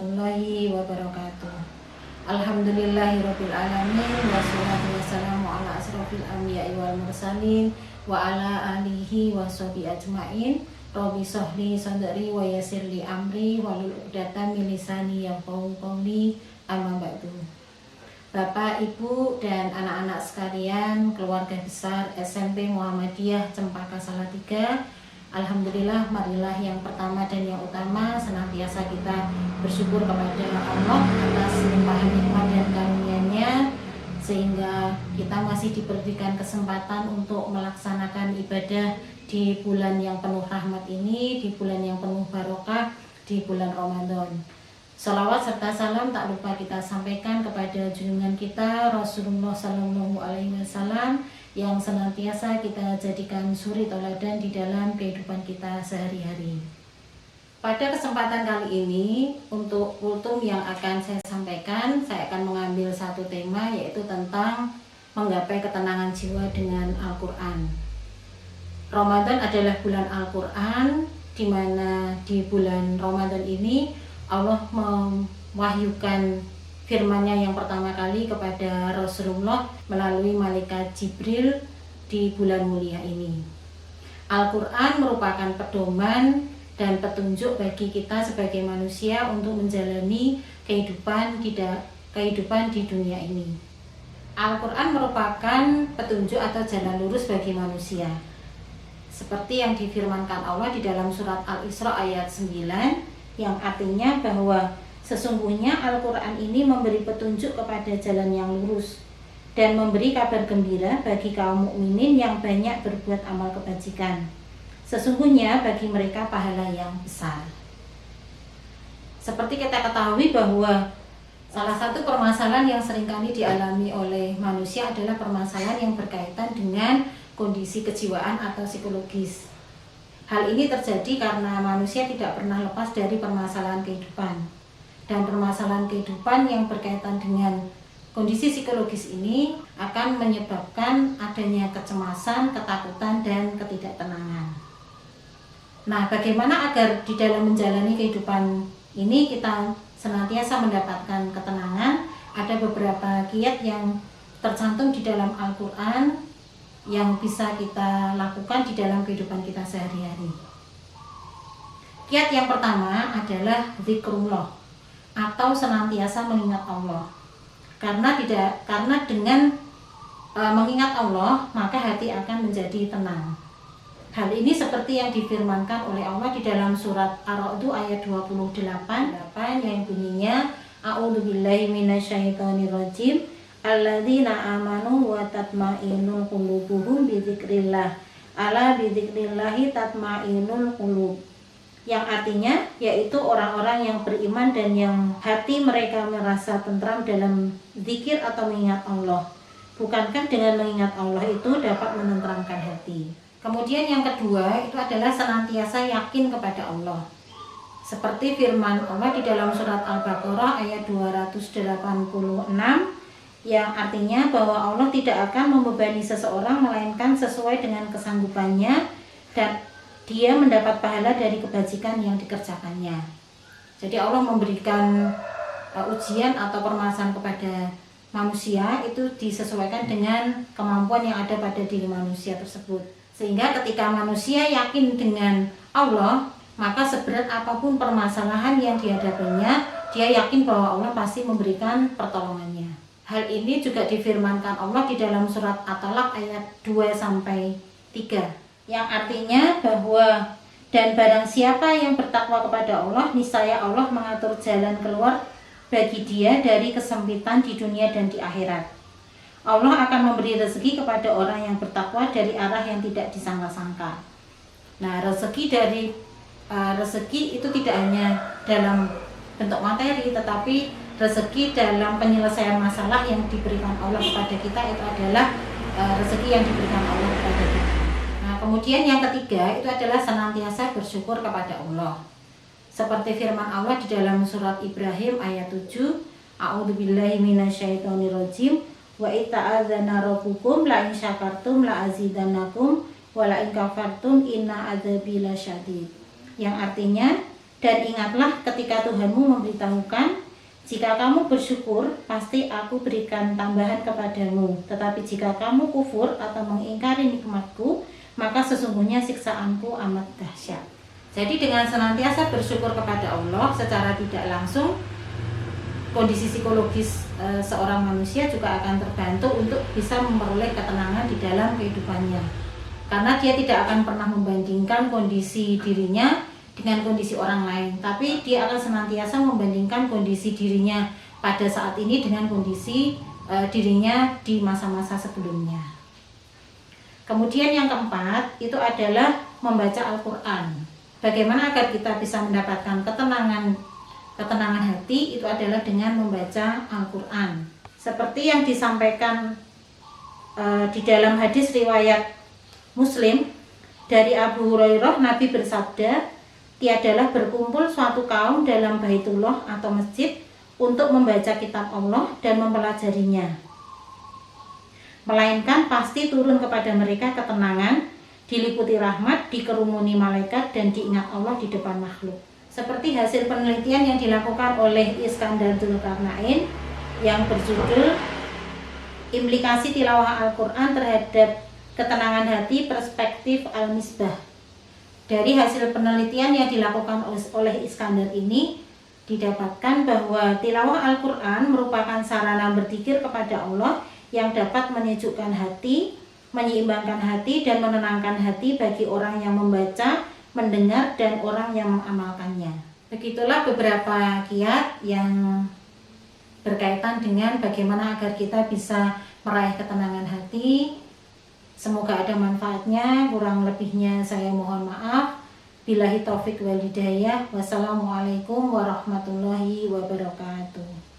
warahmatullahi wabarakatuh. Alhamdulillahirabbil alamin wassalatu wassalamu ala asrofil anbiya'i wal mursalin wa ala alihi washabihi ajmain. Rabbi shrahli sadri wa yassirli amri wahlul 'uqdatam min lisani yafqahu qawli. Amma ba'du. Bapak, Ibu, dan anak-anak sekalian, keluarga besar SMP Muhammadiyah Cempaka Salatiga, alhamdulillah, marilah yang pertama dan yang utama senantiasa kita bersyukur kepada Allah atas limpahan nikmat dan karunia-Nya, sehingga kita masih diberikan kesempatan untuk melaksanakan ibadah di bulan yang penuh rahmat ini, di bulan yang penuh barokah, di bulan Ramadan. Salawat serta salam tak lupa kita sampaikan kepada junjungan kita Rasulullah Sallallahu Alaihi Wasallam yang senantiasa kita jadikan suri teladan di dalam kehidupan kita sehari-hari. Pada kesempatan kali ini, untuk kultum yang akan saya sampaikan, saya akan mengambil satu tema, yaitu tentang menggapai ketenangan jiwa dengan Al-Quran. Ramadan adalah bulan Al-Quran, di mana di bulan Ramadan ini Allah mewahyukan firman-Nya yang pertama kali kepada Rasulullah melalui malaikat Jibril di bulan mulia ini. Al-Quran merupakan pedoman dan petunjuk bagi kita sebagai manusia untuk menjalani kehidupan di dunia ini. Al-Quran merupakan petunjuk atau jalan lurus bagi manusia, seperti yang difirmankan Allah di dalam surat Al-Isra ayat 9, yang artinya bahwa sesungguhnya Al-Quran ini memberi petunjuk kepada jalan yang lurus dan memberi kabar gembira bagi kaum mukminin yang banyak berbuat amal kebajikan. Sesungguhnya bagi mereka pahala yang besar. Seperti kita ketahui bahwa salah satu permasalahan yang seringkali dialami oleh manusia adalah permasalahan yang berkaitan dengan kondisi kejiwaan atau psikologis. Hal ini terjadi karena manusia tidak pernah lepas dari permasalahan kehidupan. Dan permasalahan kehidupan yang berkaitan dengan kondisi psikologis ini akan menyebabkan adanya kecemasan, ketakutan, dan ketidaktenangan. Nah, bagaimana agar di dalam menjalani kehidupan ini kita senantiasa mendapatkan ketenangan? Ada beberapa kiat yang tercantum di dalam Al-Quran yang bisa kita lakukan di dalam kehidupan kita sehari-hari. Kiat yang pertama adalah zikrullah atau senantiasa mengingat Allah. Karena dengan mengingat Allah, maka hati akan menjadi tenang. Hal ini seperti yang difirmankan oleh Allah di dalam surat Ar-Ra'd ayat 28 yang bunyinya A'udzubillahi minasyaitonirrajim. Alladzina amanu wa tatma'innul qulubuhum bidzikrillah. Ala bidzikrillahi tatma'innul qulub. Yang artinya yaitu orang-orang yang beriman dan yang hati mereka merasa tentram dalam zikir atau mengingat Allah. Bukankah dengan mengingat Allah itu dapat menenteramkan hati? Kemudian yang kedua itu adalah senantiasa yakin kepada Allah. Seperti firman Allah di dalam surat Al-Baqarah ayat 286, yang artinya bahwa Allah tidak akan membebani seseorang melainkan sesuai dengan kesanggupannya dan dia mendapat pahala dari kebajikan yang dikerjakannya. Jadi Allah memberikan ujian atau permasalahan kepada manusia itu disesuaikan dengan kemampuan yang ada pada diri manusia tersebut. Sehingga ketika manusia yakin dengan Allah, maka seberat apapun permasalahan yang dihadapinya, dia yakin bahwa Allah pasti memberikan pertolongannya. Hal ini juga difirmankan Allah di dalam surat At-Talaq ayat 2-3, yang artinya bahwa dan barang siapa yang bertakwa kepada Allah, niscaya Allah mengatur jalan keluar bagi dia dari kesempitan di dunia dan di akhirat. Allah akan memberi rezeki kepada orang yang bertakwa dari arah yang tidak disangka-sangka. Nah, rezeki itu tidak hanya dalam bentuk materi, tetapi rezeki dalam penyelesaian masalah yang diberikan Allah kepada kita itu adalah rezeki yang diberikan Allah kepada kita. Nah, kemudian yang ketiga itu adalah senantiasa bersyukur kepada Allah. Seperti firman Allah di dalam surat Ibrahim ayat 7, A'udzubillahi minasyaitonirrajim wa ita'adzana rabbukum la in syakartum la azidannakum wa la in kafartum inna adzabi lasyadid. Yang artinya Dan ingatlah ketika Tuhanmu memberitahukan, jika kamu bersyukur, pasti aku berikan tambahan kepadamu. Tetapi jika kamu kufur atau mengingkari nikmatku, maka sesungguhnya siksaanku amat dahsyat. Jadi dengan senantiasa bersyukur kepada Allah secara tidak langsung, kondisi psikologis seorang manusia juga akan terbantu untuk bisa memperoleh ketenangan di dalam kehidupannya. Karena dia tidak akan pernah membandingkan kondisi dirinya dengan kondisi orang lain, tapi dia akan senantiasa membandingkan kondisi dirinya pada saat ini dengan kondisi dirinya di masa-masa sebelumnya. Kemudian yang keempat itu adalah membaca Al-Quran. Bagaimana agar kita bisa mendapatkan ketenangan hati, itu adalah dengan membaca Al-Quran. Seperti yang disampaikan di dalam hadis riwayat Muslim dari Abu Hurairah, Nabi bersabda, tiadalah berkumpul suatu kaum dalam Baitullah atau masjid untuk membaca kitab Allah dan mempelajarinya, melainkan pasti turun kepada mereka ketenangan, diliputi rahmat, dikerumuni malaikat, dan diingat Allah di depan makhluk. Seperti hasil penelitian yang dilakukan oleh Iskandar Dzulkarnain yang berjudul Implikasi Tilawah Al-Quran terhadap Ketenangan Hati, Perspektif Al-Misbah. Dari hasil penelitian yang dilakukan oleh Iskandar ini, didapatkan bahwa tilawah Al-Quran merupakan sarana berzikir kepada Allah yang dapat menyejukkan hati, menyeimbangkan hati, dan menenangkan hati bagi orang yang membaca, mendengar, dan orang yang mengamalkannya. Begitulah beberapa kiat yang berkaitan dengan bagaimana agar kita bisa meraih ketenangan hati. Semoga ada manfaatnya, kurang lebihnya saya mohon maaf. Billahi taufik wal hidayah. Wassalamualaikum warahmatullahi wabarakatuh.